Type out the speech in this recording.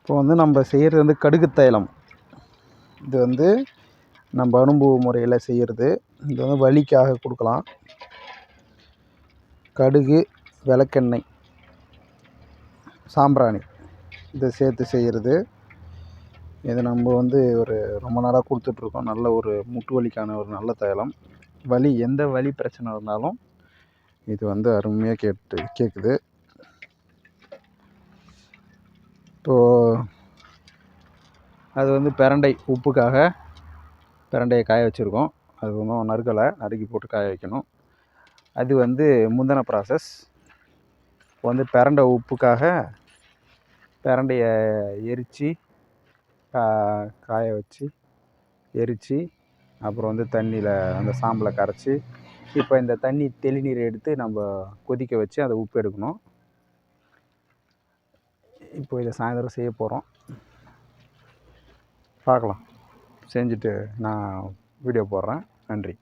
இப்போ வந்து நம்ம செய்கிறது வந்து கடுகு தைலம். இது வந்து நம்ம அனுபவ முறையில் செய்கிறது. இது வந்து வலிக்காக கொடுக்கலாம். கடுகு, விளக்கெண்ணெய், சாம்பிராணி இதை சேர்த்து செய்கிறது. இது நம்ம வந்து ரொம்ப நாளாக கொடுத்துட்ருக்கோம். நல்ல ஒரு முட்டு வலிக்கான ஒரு நல்ல தைலம். எந்த வலி பிரச்சனை இருந்தாலும் இது வந்து அருமையாக கேட்குது. இப்போது அது வந்து பிரண்டை உப்புக்காக பிரண்டையை காய வச்சுருக்கோம். அது ஒன்றும் நறுக்கி போட்டு காய வைக்கணும். அது வந்து முந்தின ப்ராசஸ். இப்போ வந்து பிரண்டை உப்புக்காக பிரண்டையை எரித்து காய வச்சு எரித்து அப்புறம் வந்து தண்ணியில் அந்த சாம்பலை கரைச்சி இப்போ இந்த தண்ணி தெளிநீரை எடுத்து நம்ம கொதிக்க வச்சு அதை உப்பு எடுக்கணும். இப்போ இதை சாயந்தரம் செய்ய போகிறோம். பார்க்கலாம். செஞ்சுட்டு நான் வீடியோ போடுறேன். நன்றி.